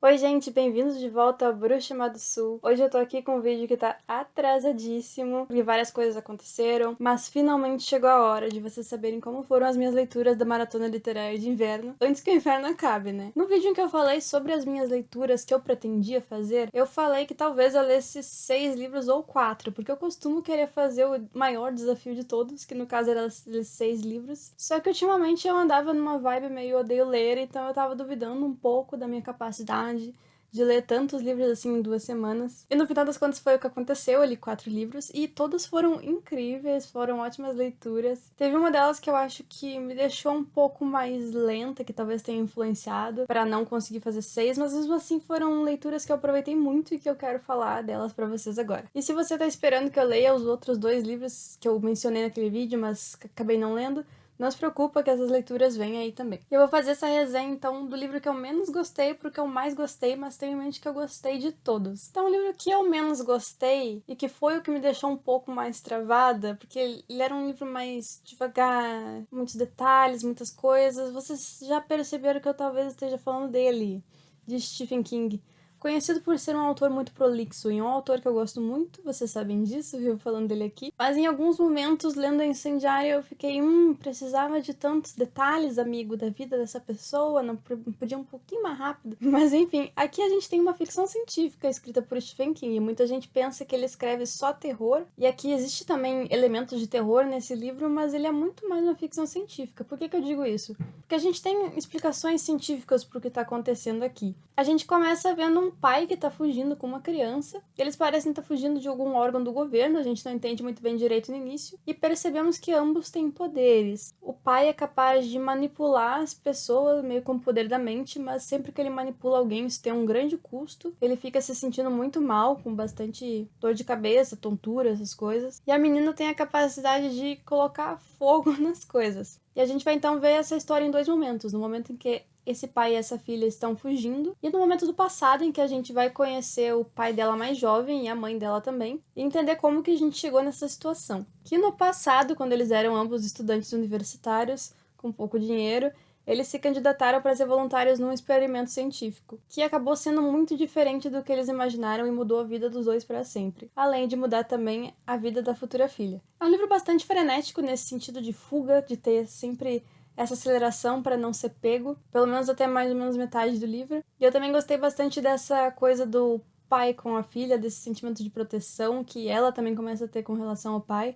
Oi, gente, bem-vindos de volta ao Bruxa do Sul. Hoje eu tô aqui com um vídeo que tá atrasadíssimo, porque várias coisas aconteceram, mas finalmente chegou a hora de vocês saberem como foram as minhas leituras da Maratona Literária de Inverno, antes que o inverno acabe, né? No vídeo em que eu falei sobre as minhas leituras que eu pretendia fazer, eu falei que talvez eu lesse 6 livros ou 4, porque eu costumo querer fazer o maior desafio de todos, que no caso era ler 6 livros. Só que ultimamente eu andava numa vibe meio odeio ler, então eu tava duvidando um pouco da minha capacidade de ler tantos livros assim em 2 semanas. E no final das contas foi o que aconteceu, eu li 4 livros e todos foram incríveis, foram ótimas leituras. Teve uma delas que eu acho que me deixou um pouco mais lenta, que talvez tenha influenciado para não conseguir fazer 6, mas mesmo assim foram leituras que eu aproveitei muito e que eu quero falar delas para vocês agora. E se você tá esperando que eu leia os outros 2 livros que eu mencionei naquele vídeo, mas acabei não lendo, não se preocupa que essas leituras vêm aí também. Eu vou fazer essa resenha, então, do livro que eu menos gostei pro que eu mais gostei, mas tenho em mente que eu gostei de todos. Então, o livro que eu menos gostei, e que foi o que me deixou um pouco mais travada, porque ele era um livro mais devagar, muitos detalhes, muitas coisas, vocês já perceberam que eu talvez esteja falando dele, de Stephen King. Conhecido por ser um autor muito prolixo e um autor que eu gosto muito, vocês sabem disso, viu falando dele aqui. Mas em alguns momentos, lendo a Incendiária, eu fiquei, precisava de tantos detalhes, amigo, da vida dessa pessoa, não podia um pouquinho mais rápido. Mas enfim, aqui a gente tem uma ficção científica escrita por Stephen King. Muita gente pensa que ele escreve só terror, e aqui existe também elementos de terror nesse livro, mas ele é muito mais uma ficção científica. Por que eu digo isso? Porque a gente tem explicações científicas pro que tá acontecendo aqui. A gente começa vendo um pai que tá fugindo com uma criança. Eles parecem estar fugindo de algum órgão do governo, a gente não entende muito bem direito no início, e percebemos que ambos têm poderes. O pai é capaz de manipular as pessoas, meio com o poder da mente, mas sempre que ele manipula alguém, isso tem um grande custo. Ele fica se sentindo muito mal, com bastante dor de cabeça, tontura, essas coisas. E a menina tem a capacidade de colocar fogo nas coisas. E a gente vai então ver essa história em 2 momentos. No momento em que esse pai e essa filha estão fugindo, e no momento do passado em que a gente vai conhecer o pai dela mais jovem e a mãe dela também, e entender como que a gente chegou nessa situação. Que no passado, quando eles eram ambos estudantes universitários, com pouco dinheiro, eles se candidataram para ser voluntários num experimento científico, que acabou sendo muito diferente do que eles imaginaram e mudou a vida dos dois para sempre, além de mudar também a vida da futura filha. É um livro bastante frenético nesse sentido de fuga, de ter sempre essa aceleração para não ser pego, pelo menos até mais ou menos metade do livro. E eu também gostei bastante dessa coisa do pai com a filha, desse sentimento de proteção que ela também começa a ter com relação ao pai.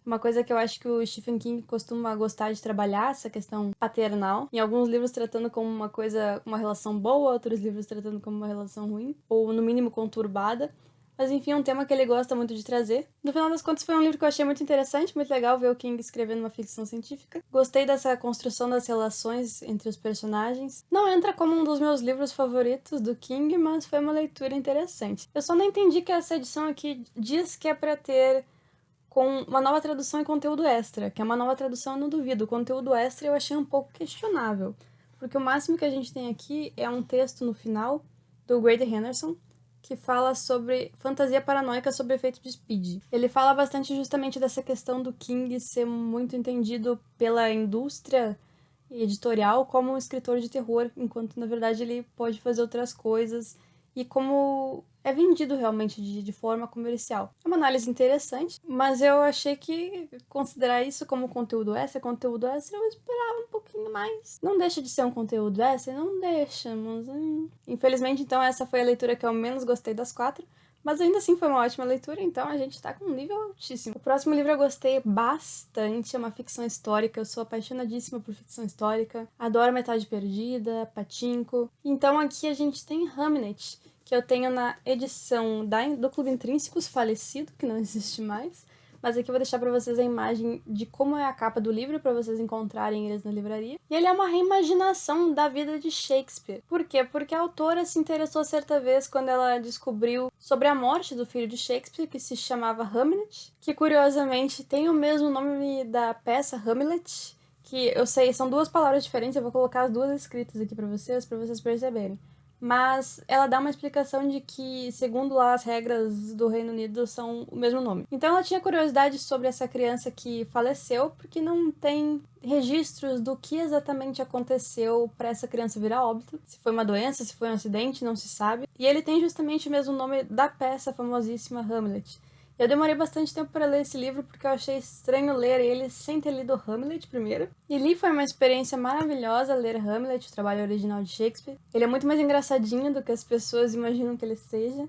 Uma coisa que eu acho que o Stephen King costuma gostar de trabalhar, essa questão paternal. Em alguns livros tratando como uma coisa, uma relação boa, outros livros tratando como uma relação ruim, ou no mínimo conturbada. Mas enfim, é um tema que ele gosta muito de trazer. No final das contas, foi um livro que eu achei muito interessante, muito legal ver o King escrevendo uma ficção científica. Gostei dessa construção das relações entre os personagens. Não entra como um dos meus livros favoritos do King, mas foi uma leitura interessante. Eu só não entendi que essa edição aqui diz que é pra ter com uma nova tradução e conteúdo extra, que é uma nova tradução eu não duvido. O conteúdo extra eu achei um pouco questionável, porque o máximo que a gente tem aqui é um texto no final do Grady Henderson, que fala sobre fantasia paranoica sob efeito de speed. Ele fala bastante justamente dessa questão do King ser muito entendido pela indústria editorial como um escritor de terror, enquanto na verdade ele pode fazer outras coisas, e como é vendido realmente de forma comercial. É uma análise interessante, mas eu achei que considerar isso como conteúdo extra, eu esperava um pouquinho mais. Não deixa de ser um conteúdo extra? Não deixa, mas... Infelizmente, então, essa foi a leitura que eu menos gostei das 4, mas ainda assim foi uma ótima leitura, então a gente tá com um nível altíssimo. O próximo livro eu gostei bastante, é uma ficção histórica, eu sou apaixonadíssima por ficção histórica, adoro Metade Perdida, Pachinko. Então aqui a gente tem Hamnet, que eu tenho na edição do Clube Intrínsecos falecido, que não existe mais. Mas aqui eu vou deixar pra vocês a imagem de como é a capa do livro, pra vocês encontrarem eles na livraria. E ele é uma reimaginação da vida de Shakespeare. Por quê? Porque a autora se interessou certa vez quando ela descobriu sobre a morte do filho de Shakespeare, que se chamava Hamlet, que curiosamente tem o mesmo nome da peça Hamlet, que eu sei, são 2 palavras diferentes, eu vou colocar as 2 escritas aqui pra vocês perceberem. mas ela dá uma explicação de que, segundo lá as regras do Reino Unido, são o mesmo nome. Então ela tinha curiosidade sobre essa criança que faleceu, porque não tem registros do que exatamente aconteceu para essa criança virar óbito. Se foi uma doença, se foi um acidente, não se sabe. E ele tem justamente o mesmo nome da peça famosíssima Hamlet. Eu demorei bastante tempo para ler esse livro porque eu achei estranho ler ele sem ter lido Hamlet primeiro. E li foi uma experiência maravilhosa ler Hamlet, o trabalho original de Shakespeare. Ele é muito mais engraçadinho do que as pessoas imaginam que ele seja,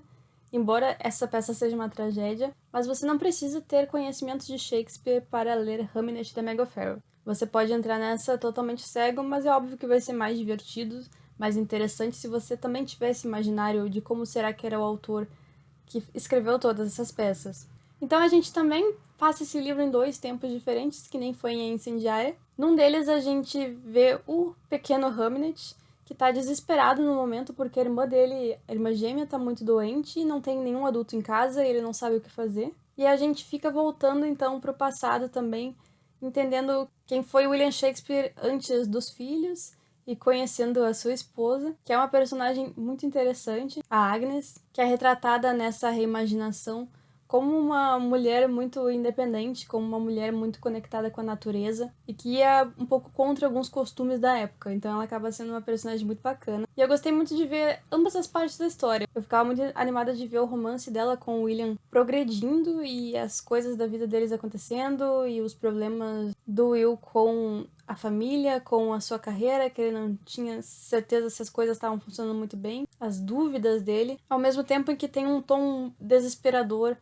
embora essa peça seja uma tragédia, mas você não precisa ter conhecimentos de Shakespeare para ler Hamlet da Meg O'Farrell. Você pode entrar nessa totalmente cego, mas é óbvio que vai ser mais divertido, mais interessante se você também tiver esse imaginário de como será que era o autor que escreveu todas essas peças. Então a gente também passa esse livro em 2 tempos diferentes, que nem foi em Incendiária. Num deles a gente vê o pequeno Hamlet, que tá desesperado no momento porque a irmã dele, a irmã gêmea, tá muito doente e não tem nenhum adulto em casa e ele não sabe o que fazer. E a gente fica voltando então pro passado também, entendendo quem foi William Shakespeare antes dos filhos e conhecendo a sua esposa, que é uma personagem muito interessante, a Agnes, que é retratada nessa reimaginação como uma mulher muito independente, como uma mulher muito conectada com a natureza e que ia um pouco contra alguns costumes da época. Então ela acaba sendo uma personagem muito bacana. E eu gostei muito de ver ambas as partes da história. Eu ficava muito animada de ver o romance dela com o William progredindo e as coisas da vida deles acontecendo e os problemas do Will com a família, com a sua carreira, que ele não tinha certeza se as coisas estavam funcionando muito bem, as dúvidas dele, ao mesmo tempo em que tem um tom desesperador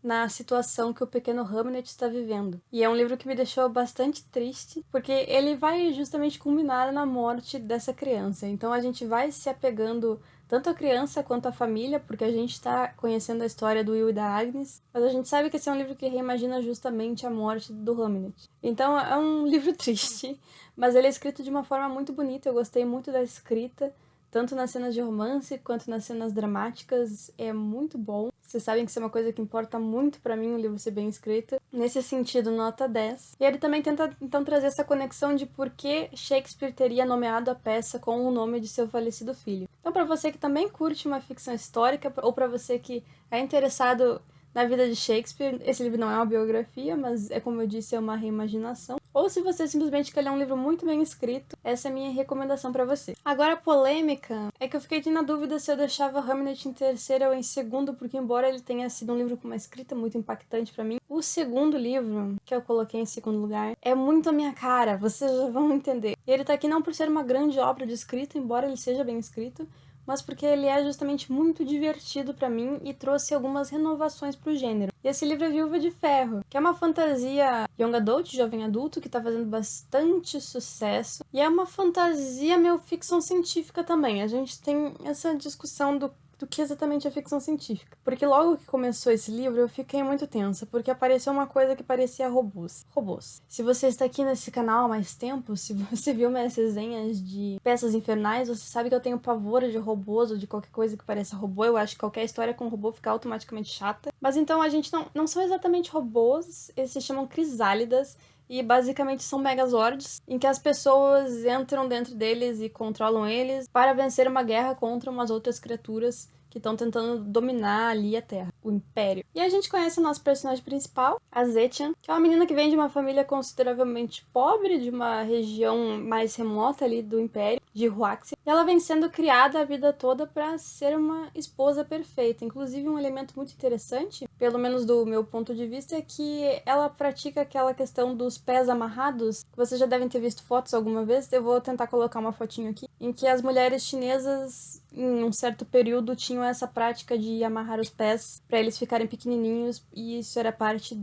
na situação que o pequeno Hamlet está vivendo. E é um livro que me deixou bastante triste, porque ele vai justamente culminar na morte dessa criança. Então a gente vai se apegando tanto à criança quanto à família, porque a gente está conhecendo a história do Will e da Agnes, mas a gente sabe que esse é um livro que reimagina justamente a morte do Hamlet. Então é um livro triste, mas ele é escrito de uma forma muito bonita, eu gostei muito da escrita, tanto nas cenas de romance quanto nas cenas dramáticas, é muito bom. Vocês sabem que isso é uma coisa que importa muito pra mim, o livro ser bem escrito. Nesse sentido, nota 10. E ele também tenta, então, trazer essa conexão de por que Shakespeare teria nomeado a peça com o nome de seu falecido filho. Então, pra você que também curte uma ficção histórica, ou pra você que é interessado na vida de Shakespeare, esse livro não é uma biografia, mas é, como eu disse, é uma reimaginação. Ou se você simplesmente quer ler um livro muito bem escrito, essa é a minha recomendação pra você. Agora, a polêmica é que eu fiquei na dúvida se eu deixava Hamlet em terceiro ou em segundo, porque embora ele tenha sido um livro com uma escrita muito impactante pra mim, o segundo livro, que eu coloquei em segundo lugar, é muito a minha cara, vocês já vão entender. E ele tá aqui não por ser uma grande obra de escrita, embora ele seja bem escrito, mas porque ele é justamente muito divertido pra mim e trouxe algumas renovações pro gênero. E esse livro é Viúva de Ferro, que é uma fantasia young adult, jovem adulto, que tá fazendo bastante sucesso. E é uma fantasia meio ficção científica também. A gente tem essa discussão do que exatamente é ficção científica. Porque logo que começou esse livro, eu fiquei muito tensa, porque apareceu uma coisa que parecia robôs. Robôs. Se você está aqui nesse canal há mais tempo, se você viu minhas resenhas de Peças Infernais, você sabe que eu tenho pavor de robôs ou de qualquer coisa que pareça robô. Eu acho que qualquer história com robô fica automaticamente chata. Mas então a gente não são exatamente robôs, eles se chamam crisálidas, e basicamente são megazords, em que as pessoas entram dentro deles e controlam eles para vencer uma guerra contra umas outras criaturas que estão tentando dominar ali a Terra, o Império. E a gente conhece o nosso personagem principal, a Zetian, que é uma menina que vem de uma família consideravelmente pobre, de uma região mais remota ali do Império, de Huaxia. E ela vem sendo criada a vida toda para ser uma esposa perfeita. Inclusive, um elemento muito interessante, pelo menos do meu ponto de vista, é que ela pratica aquela questão dos pés amarrados. Vocês já devem ter visto fotos alguma vez, eu vou tentar colocar uma fotinho aqui, em que as mulheres chinesas, em um certo período, tinham essa prática de amarrar os pés para eles ficarem pequenininhos, e isso era parte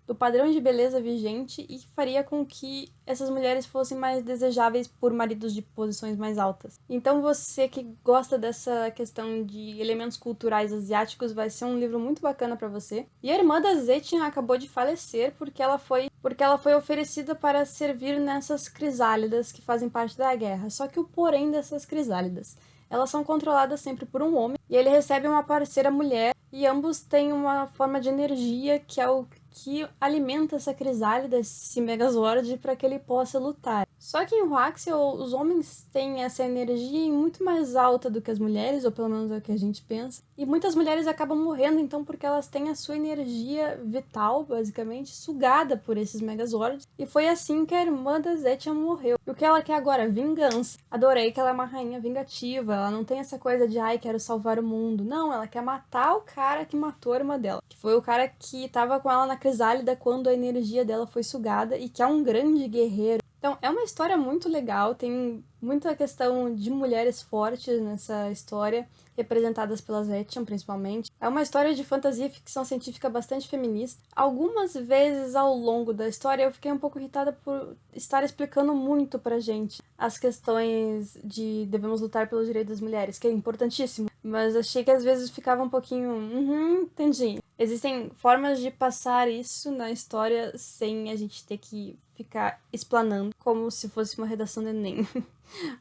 do padrão de beleza vigente e faria com que essas mulheres fossem mais desejáveis por maridos de posições mais altas. Então você que gosta dessa questão de elementos culturais asiáticos, vai ser um livro muito bacana para você. E a irmã da Zetian acabou de falecer porque ela foi oferecida para servir nessas crisálidas que fazem parte da guerra. Só que o porém dessas crisálidas, elas são controladas sempre por um homem, e ele recebe uma parceira mulher, e ambos têm uma forma de energia que é o que alimenta essa crisálida, esse Megazord, para que ele possa lutar. Só que em Huaxia, os homens têm essa energia muito mais alta do que as mulheres, ou pelo menos é o que a gente pensa. E muitas mulheres acabam morrendo, então, porque elas têm a sua energia vital, basicamente, sugada por esses Megazords. E foi assim que a irmã da Zetia morreu. E o que ela quer agora? Vingança. Adorei que ela é uma rainha vingativa, ela não tem essa coisa de, ai, quero salvar o mundo. Não, ela quer matar o cara que matou a irmã dela. Que foi o cara que tava com ela na crisálida quando a energia dela foi sugada e que é um grande guerreiro. Então, é uma história muito legal, tem muita questão de mulheres fortes nessa história, representadas pela Zetchen, principalmente. É uma história de fantasia e ficção científica bastante feminista. Algumas vezes ao longo da história eu fiquei um pouco irritada por estar explicando muito pra gente as questões de devemos lutar pelos direitos das mulheres, que é importantíssimo, mas achei que às vezes ficava um pouquinho, entendi. Existem formas de passar isso na história sem a gente ter que ficar explanando, como se fosse uma redação do Enem.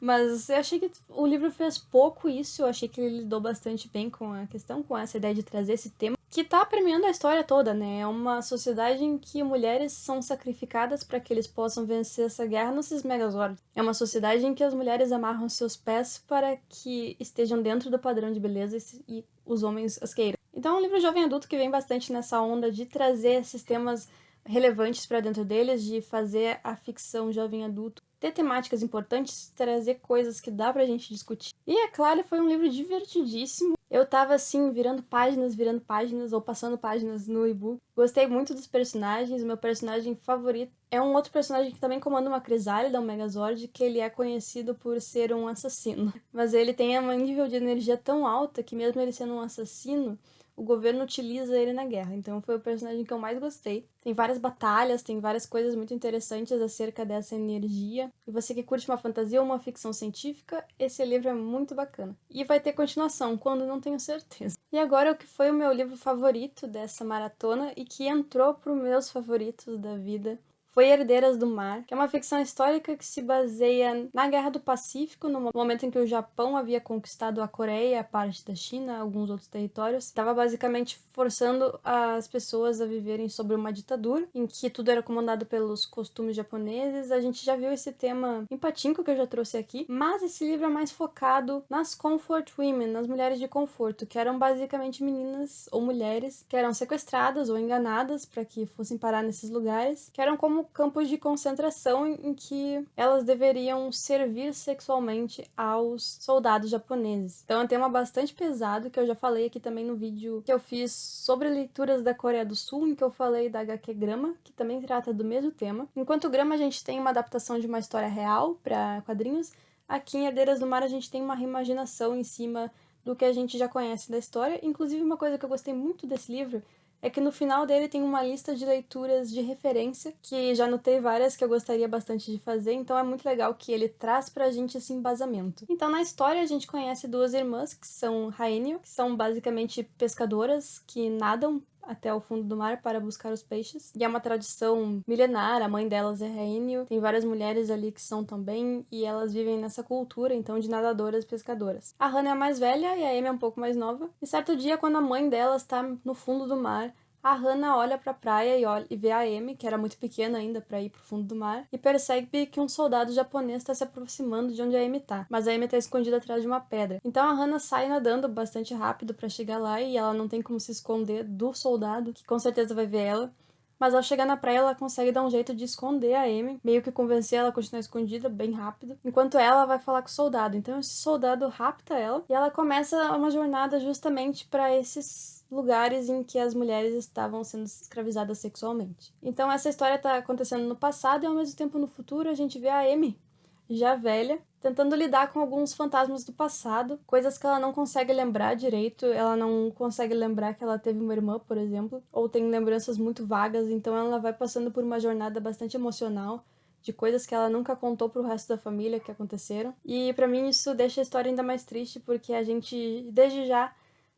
Mas eu achei que o livro fez pouco isso, eu achei que ele lidou bastante bem com a questão, com essa ideia de trazer esse tema, que tá permeando a história toda, né? É uma sociedade em que mulheres são sacrificadas para que eles possam vencer essa guerra nesses Megazords. É uma sociedade em que as mulheres amarram seus pés para que estejam dentro do padrão de beleza e os homens as queiram. Então é um livro jovem adulto que vem bastante nessa onda de trazer esses temas relevantes para dentro deles, de fazer a ficção jovem adulto ter temáticas importantes, trazer coisas que dá pra gente discutir. E é claro, foi um livro divertidíssimo. Eu tava assim, virando páginas, ou passando páginas no e-book. Gostei muito dos personagens. Meu personagem favorito é um outro personagem que também comanda uma crisálida, um Megazord, que ele é conhecido por ser um assassino. Mas ele tem um nível de energia tão alta que mesmo ele sendo um assassino, o governo utiliza ele na guerra. Então foi o personagem que eu mais gostei. Tem várias batalhas, tem várias coisas muito interessantes acerca dessa energia. E você que curte uma fantasia ou uma ficção científica, esse livro é muito bacana. E vai ter continuação, quando não tenho certeza. E agora o que foi o meu livro favorito dessa maratona e que entrou para os meus favoritos da vida foi Herdeiras do Mar, que é uma ficção histórica que se baseia na Guerra do Pacífico, no momento em que o Japão havia conquistado a Coreia, a parte da China, alguns outros territórios. Estava basicamente forçando as pessoas a viverem sob uma ditadura, em que tudo era comandado pelos costumes japoneses. A gente já viu esse tema em Pachinko, que eu já trouxe aqui, mas esse livro é mais focado nas comfort women, nas mulheres de conforto, que eram basicamente meninas ou mulheres que eram sequestradas ou enganadas para que fossem parar nesses lugares, que eram como campos de concentração em que elas deveriam servir sexualmente aos soldados japoneses. Então é um tema bastante pesado, que eu já falei aqui também no vídeo que eu fiz sobre leituras da Coreia do Sul, em que eu falei da HQ Grama, que também trata do mesmo tema. Enquanto Grama a gente tem uma adaptação de uma história real para quadrinhos, aqui em Herdeiras do Mar a gente tem uma reimaginação em cima do que a gente já conhece da história. Inclusive, uma coisa que eu gostei muito desse livro é que no final dele tem uma lista de leituras de referência, que já notei várias que eu gostaria bastante de fazer, então é muito legal que ele traz pra gente esse embasamento. Então, na história, a gente conhece duas irmãs, que são Haenio, que são basicamente pescadoras que nadam até o fundo do mar para buscar os peixes. E é uma tradição milenar, a mãe delas é Haenio, tem várias mulheres ali que são também, e elas vivem nessa cultura, então, de nadadoras e pescadoras. A Hana é a mais velha e a Amy é um pouco mais nova. E certo dia, quando a mãe delas está no fundo do mar, a Hana olha pra praia e vê a Amy, que era muito pequena ainda pra ir pro fundo do mar, e percebe que um soldado japonês está se aproximando de onde a Amy tá. Mas a Amy tá escondida atrás de uma pedra. Então a Hana sai nadando bastante rápido pra chegar lá e ela não tem como se esconder do soldado, que com certeza vai ver ela. Mas ao chegar na praia, ela consegue dar um jeito de esconder a Amy, meio que convencer ela a continuar escondida bem rápido, enquanto ela vai falar com o soldado. Então esse soldado rapta ela e ela começa uma jornada justamente para esses lugares em que as mulheres estavam sendo escravizadas sexualmente. Então essa história tá acontecendo no passado e ao mesmo tempo no futuro a gente vê a Amy, já velha, tentando lidar com alguns fantasmas do passado, coisas que ela não consegue lembrar direito, ela não consegue lembrar que ela teve uma irmã, por exemplo, ou tem lembranças muito vagas, então ela vai passando por uma jornada bastante emocional, de coisas que ela nunca contou pro resto da família que aconteceram. E pra mim isso deixa a história ainda mais triste, porque a gente, desde já,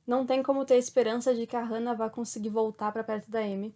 não tem como ter esperança de que a Hana vá conseguir voltar pra perto da Amy.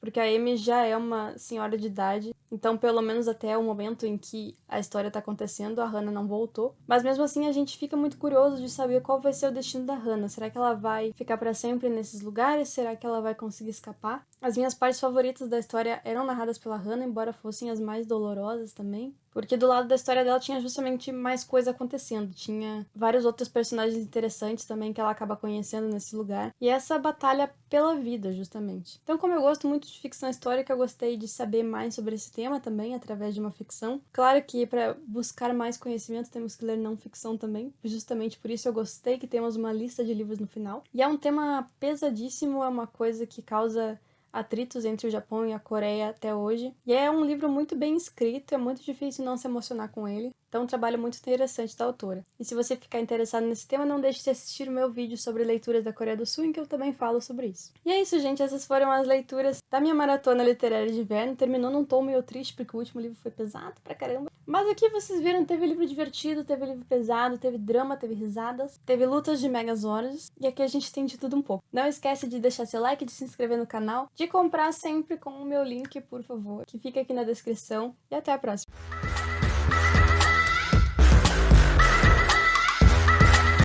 porque a Amy já é uma senhora de idade, então pelo menos até o momento em que a história tá acontecendo, a Hannah não voltou. Mas mesmo assim a gente fica muito curioso de saber qual vai ser o destino da Hannah. Será que ela vai ficar para sempre nesses lugares? Será que ela vai conseguir escapar? As minhas partes favoritas da história eram narradas pela Hannah, embora fossem as mais dolorosas também. Porque do lado da história dela tinha justamente mais coisa acontecendo. Tinha vários outros personagens interessantes também que ela acaba conhecendo nesse lugar. E essa batalha pela vida, justamente. Então, como eu gosto muito de ficção histórica, eu gostei de saber mais sobre esse tema também, através de uma ficção. Claro que para buscar mais conhecimento temos que ler não ficção também. Justamente por isso eu gostei que temos uma lista de livros no final. E é um tema pesadíssimo, é uma coisa que causa atritos entre o Japão e a Coreia até hoje. E é um livro muito bem escrito, é muito difícil não se emocionar com ele. Então, um trabalho muito interessante da autora. E se você ficar interessado nesse tema, não deixe de assistir o meu vídeo sobre leituras da Coreia do Sul, em que eu também falo sobre isso. E é isso, gente. Essas foram as leituras da minha maratona literária de inverno. Terminou num tom meio triste, porque o último livro foi pesado pra caramba. Mas aqui vocês viram, teve livro divertido, teve livro pesado, teve drama, teve risadas, teve lutas de megazords. E aqui a gente tem de tudo um pouco. Não esquece de deixar seu like, de se inscrever no canal, de comprar sempre com o meu link, por favor, que fica aqui na descrição. E até a próxima.